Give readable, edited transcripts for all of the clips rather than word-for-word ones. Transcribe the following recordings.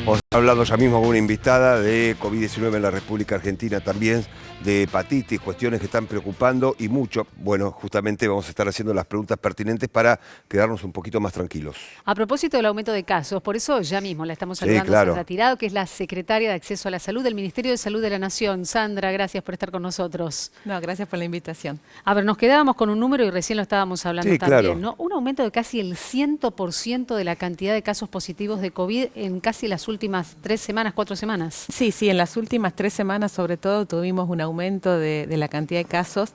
Vamos a hablar ya mismo con una invitada de COVID-19 en la República Argentina también, de hepatitis, cuestiones que están preocupando y mucho. Bueno, justamente vamos a estar haciendo las preguntas pertinentes para quedarnos un poquito más tranquilos. A propósito del aumento de casos, por eso ya mismo la estamos Sí, saludando claro. a Sandra Tirado, que es la secretaria de Acceso a la Salud del Ministerio de Salud de la Nación. Sandra, gracias por estar con nosotros. No, gracias por la invitación. A ver, nos quedábamos con un número y recién lo estábamos hablando Sí, también, claro. ¿no? Un aumento de casi el 100% de la cantidad de casos positivos de COVID en casi las últimas 3 semanas, 4 semanas. Sí, en las últimas 3 semanas sobre todo tuvimos un aumento de la cantidad de casos.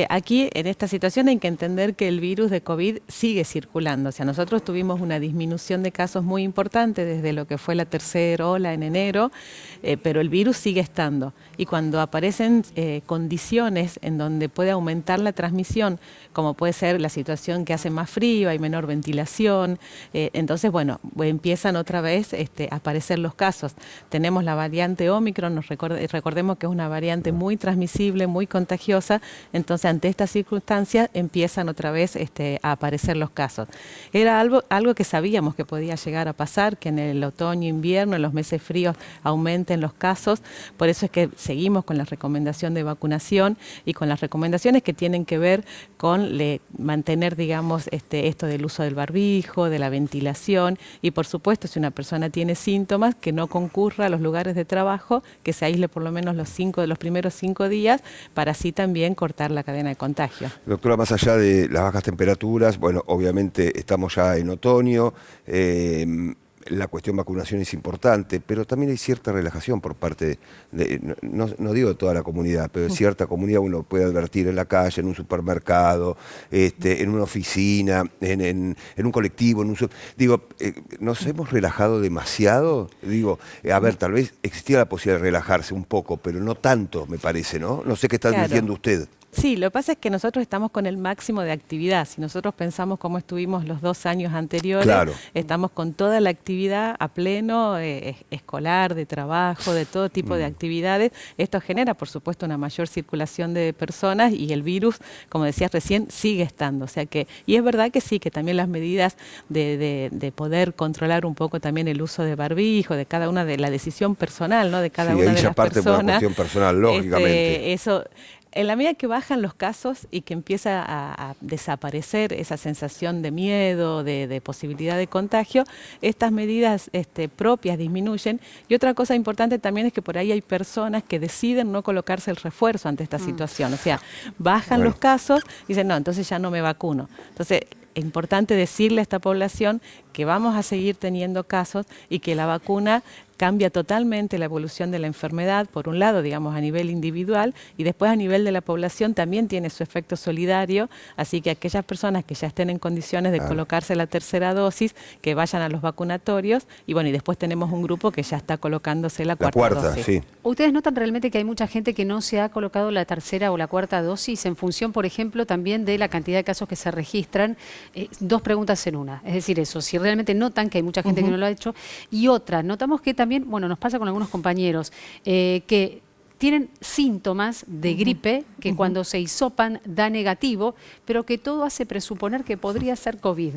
Aquí en esta situación hay que entender que el virus de COVID sigue circulando. O sea, nosotros tuvimos una disminución de casos muy importante desde lo que fue la tercera ola en enero, pero el virus sigue estando. Y cuando aparecen condiciones en donde puede aumentar la transmisión, como puede ser la situación que hace más frío, hay menor ventilación, entonces, bueno, empiezan otra vez a aparecer los casos. Tenemos la variante Omicron, recordemos que es una variante muy transmisible, muy contagiosa, entonces ante estas circunstancias empiezan otra vez a aparecer los casos. Era algo que sabíamos que podía llegar a pasar, que en el otoño, invierno, en los meses fríos aumenten los casos, por eso es que seguimos con la recomendación de vacunación y con las recomendaciones que tienen que ver con mantener, digamos, esto del uso del barbijo, de la ventilación y por supuesto si una persona tiene síntomas que no concurra a los lugares de trabajo, que se aísle por lo menos los primeros 5 días para así también cortar la cadena de contagio. Doctora, más allá de las bajas temperaturas, bueno, obviamente estamos ya en otoño, la cuestión vacunación es importante, pero también hay cierta relajación por parte no digo de toda la comunidad, pero de cierta comunidad uno puede advertir en la calle, en un supermercado, en una oficina, en un colectivo, ¿nos hemos relajado demasiado? Digo, a ver, tal vez existía la posibilidad de relajarse un poco, pero no tanto, me parece, ¿no? No sé qué está diciendo usted. Sí, lo que pasa es que nosotros estamos con el máximo de actividad. Si nosotros pensamos cómo estuvimos los 2 años anteriores, claro, estamos con toda la actividad a pleno, escolar, de trabajo, de todo tipo de actividades. Esto genera, por supuesto, una mayor circulación de personas y el virus, como decías recién, sigue estando. O sea que, y es verdad que sí, que también las medidas de poder controlar un poco también el uso de barbijo, de cada una de la decisión personal, ¿no? De cada una de las personas. Sí, ahí ya parte por una cuestión personal, lógicamente. Eso. En la medida que bajan los casos y que empieza a desaparecer esa sensación de miedo, de posibilidad de contagio, estas medidas propias disminuyen. Y otra cosa importante también es que por ahí hay personas que deciden no colocarse el refuerzo ante esta situación. O sea, bajan los casos y dicen, no, entonces ya no me vacuno. Entonces, es importante decirle a esta población que vamos a seguir teniendo casos y que la vacuna cambia totalmente la evolución de la enfermedad, por un lado, digamos, a nivel individual, y después a nivel de la población también tiene su efecto solidario, así que aquellas personas que ya estén en condiciones de colocarse la tercera dosis, que vayan a los vacunatorios, y bueno, y después tenemos un grupo que ya está colocándose la cuarta dosis. Sí. ¿Ustedes notan realmente que hay mucha gente que no se ha colocado la tercera o la cuarta dosis en función, por ejemplo, también de la cantidad de casos que se registran? 2 preguntas en una, es decir, eso, si realmente notan que hay mucha gente que no lo ha hecho, y otra, notamos que también, bueno, nos pasa con algunos compañeros que tienen síntomas de gripe que cuando se hisopan da negativo, pero que todo hace presuponer que podría ser COVID.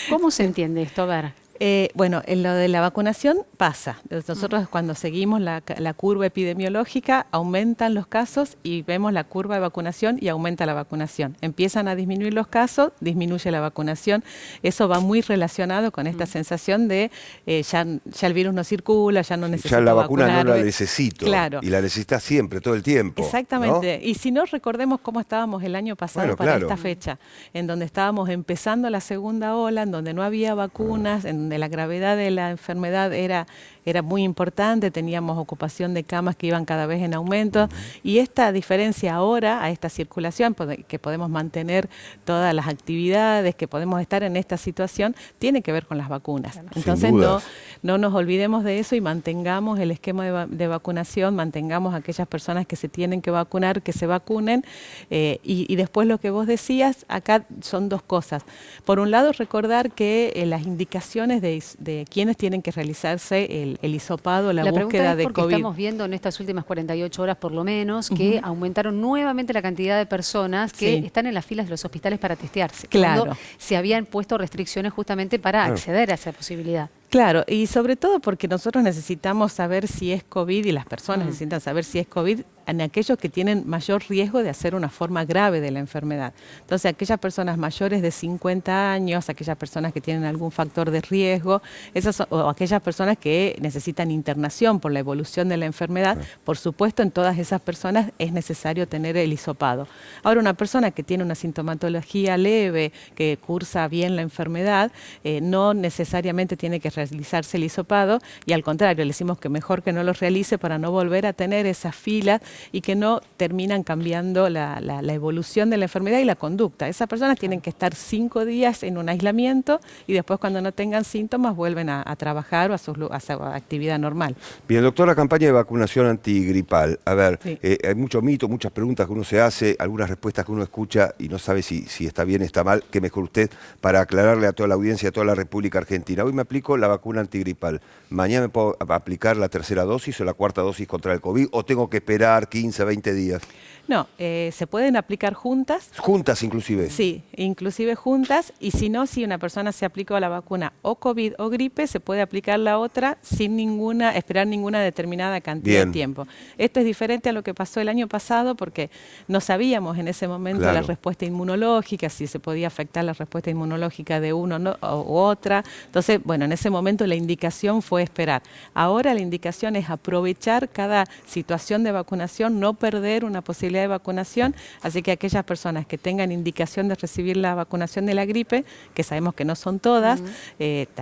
¿Cómo se entiende esto? A ver. Bueno, en lo de la vacunación pasa. Nosotros cuando seguimos la curva epidemiológica aumentan los casos y vemos la curva de vacunación y aumenta la vacunación. Empiezan a disminuir los casos, disminuye la vacunación. Eso va muy relacionado con esta sensación de ya el virus no circula, ya no necesito vacunarme. Ya la vacuna vacunarme. no la necesito. Claro. Y la necesitas siempre, todo el tiempo. Exactamente. ¿No? Y si no, recordemos cómo estábamos el año pasado para esta fecha, en donde estábamos empezando la segunda ola, en donde no había vacunas, en donde la gravedad de la enfermedad era muy importante, teníamos ocupación de camas que iban cada vez en aumento y esta diferencia ahora a esta circulación, que podemos mantener todas las actividades, que podemos estar en esta situación, tiene que ver con las vacunas. Entonces no nos olvidemos de eso y mantengamos el esquema de vacunación, mantengamos a aquellas personas que se tienen que vacunar, que se vacunen y después lo que vos decías, acá son 2 cosas. Por un lado, recordar que las indicaciones de quienes tienen que realizarse el hisopado, la búsqueda de COVID. Estamos viendo en estas últimas 48 horas por lo menos que aumentaron nuevamente la cantidad de personas que están en las filas de los hospitales para testearse. Claro. Cuando se habían puesto restricciones justamente para acceder a esa posibilidad. Claro, y sobre todo porque nosotros necesitamos saber si es COVID y las personas necesitan saber si es COVID en aquellos que tienen mayor riesgo de hacer una forma grave de la enfermedad. Entonces, aquellas personas mayores de 50 años, aquellas personas que tienen algún factor de riesgo, o aquellas personas que necesitan internación por la evolución de la enfermedad, por supuesto, en todas esas personas es necesario tener el hisopado. Ahora, una persona que tiene una sintomatología leve, que cursa bien la enfermedad, no necesariamente tiene que realizarse el hisopado, y al contrario, le decimos que mejor que no lo realice para no volver a tener esas filas y que no terminan cambiando la evolución de la enfermedad y la conducta. Esas personas tienen que estar 5 días en un aislamiento y después, cuando no tengan síntomas, vuelven a trabajar o a su actividad normal. Bien, doctora, campaña de vacunación antigripal. A ver, Sí. hay mucho mito, muchas preguntas que uno se hace, algunas respuestas que uno escucha y no sabe si está bien o está mal. ¿Qué mejor usted para aclararle a toda la audiencia, a toda la República Argentina? Hoy me aplico la vacuna antigripal. ¿Mañana me puedo aplicar la tercera dosis o la cuarta dosis contra el COVID o tengo que esperar 15, 20 días? No, se pueden aplicar juntas. Juntas inclusive. Sí, inclusive juntas, y si no, si una persona se aplicó la vacuna o COVID o gripe, se puede aplicar la otra sin esperar ninguna determinada cantidad de tiempo. Esto es diferente a lo que pasó el año pasado, porque no sabíamos en ese momento la respuesta inmunológica, si se podía afectar la respuesta inmunológica de uno u otra. Entonces, bueno, en ese momento la indicación fue esperar. Ahora la indicación es aprovechar cada situación de vacunación, no perder una posibilidad de vacunación, así que aquellas personas que tengan indicación de recibir la vacunación de la gripe, que sabemos que no son todas,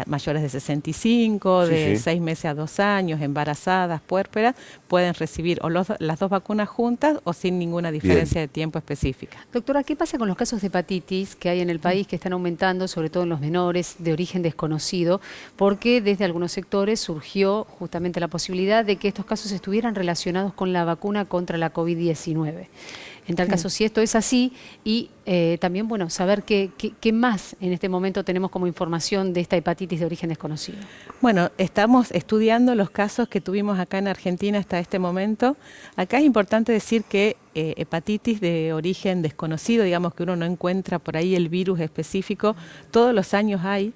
mayores de 65, de 6 meses a 2 años, embarazadas, puérperas, pueden recibir o las dos vacunas juntas o sin ninguna diferencia de tiempo específica. Doctora, ¿qué pasa con los casos de hepatitis que hay en el país, que están aumentando, sobre todo en los menores de origen desconocido? Porque desde algunos sectores surgió justamente la posibilidad de que estos casos estuvieran relacionados con la vacuna contra la COVID-19. En tal caso, si esto es así, y también, bueno, saber qué más en este momento tenemos como información de esta hepatitis de origen desconocido. Bueno, estamos estudiando los casos que tuvimos acá en Argentina hasta este momento. Acá es importante decir que hepatitis de origen desconocido, digamos que uno no encuentra por ahí el virus específico, todos los años hay.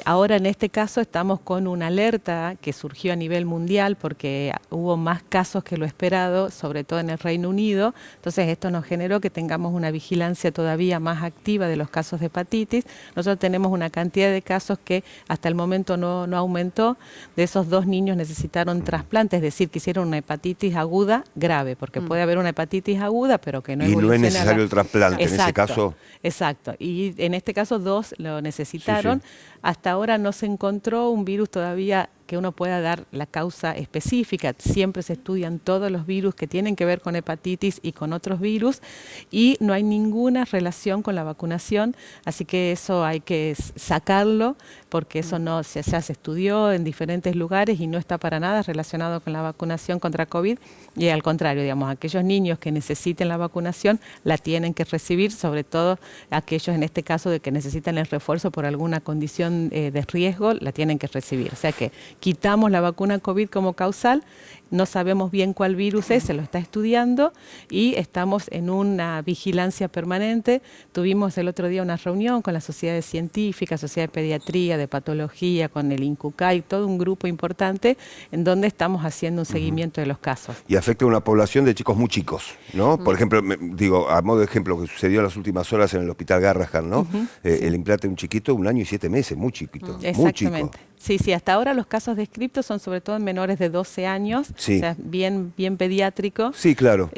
Ahora en este caso estamos con una alerta que surgió a nivel mundial porque hubo más casos que lo esperado, sobre todo en el Reino Unido. Entonces esto nos generó que tengamos una vigilancia todavía más activa de los casos de hepatitis. Nosotros tenemos una cantidad de casos que hasta el momento no aumentó. De esos 2 niños necesitaron trasplante, es decir, que hicieron una hepatitis aguda grave, porque puede haber una hepatitis aguda, pero que no evoluciona. Y no es necesario el trasplante en ese caso. Exacto, y en este caso 2 lo necesitaron. Sí. Hasta ahora no se encontró un virus todavía que uno pueda dar la causa específica. Siempre se estudian todos los virus que tienen que ver con hepatitis y con otros virus, y no hay ninguna relación con la vacunación, así que eso hay que sacarlo, porque eso no se estudió en diferentes lugares y no está para nada relacionado con la vacunación contra COVID, y al contrario, digamos, aquellos niños que necesiten la vacunación la tienen que recibir, sobre todo aquellos en este caso de que necesitan el refuerzo por alguna condición de riesgo, la tienen que recibir. O sea que quitamos la vacuna COVID como causal, no sabemos bien cuál virus es, se lo está estudiando y estamos en una vigilancia permanente. Tuvimos el otro día una reunión con las sociedades científicas, Sociedad de Pediatría, de Patología, con el INCUCAI, todo un grupo importante en donde estamos haciendo un seguimiento de los casos. Y afecta a una población de chicos muy chicos, ¿no? Por ejemplo, digo, a modo de ejemplo, que sucedió en las últimas horas en el Hospital Garrahan, ¿no? El implante de un chiquito, 1 año y 7 meses, muy chiquito, muy chico. Exactamente. Sí, hasta ahora los casos descritos son sobre todo en menores de 12 años, o sea, bien pediátrico. Sí, claro.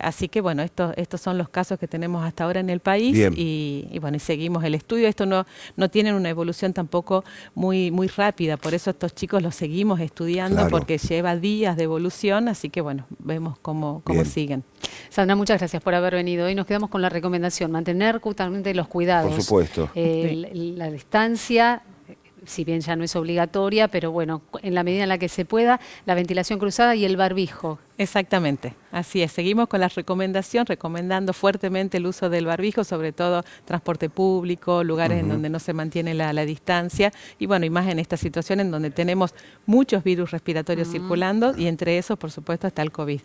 Así que bueno, estos son los casos que tenemos hasta ahora en el país y bueno, y seguimos el estudio. Esto no tienen una evolución tampoco muy rápida, por eso estos chicos los seguimos estudiando, porque lleva días de evolución, así que bueno, vemos cómo siguen. Sandra, muchas gracias por haber venido. Y nos quedamos con la recomendación, mantener justamente los cuidados. Por supuesto. La distancia, si bien ya no es obligatoria, pero bueno, en la medida en la que se pueda, la ventilación cruzada y el barbijo. Exactamente, así es. Seguimos con la recomendación, recomendando fuertemente el uso del barbijo, sobre todo transporte público, lugares en donde no se mantiene la distancia, y bueno, y más en esta situación en donde tenemos muchos virus respiratorios circulando, y entre esos, por supuesto, está el COVID.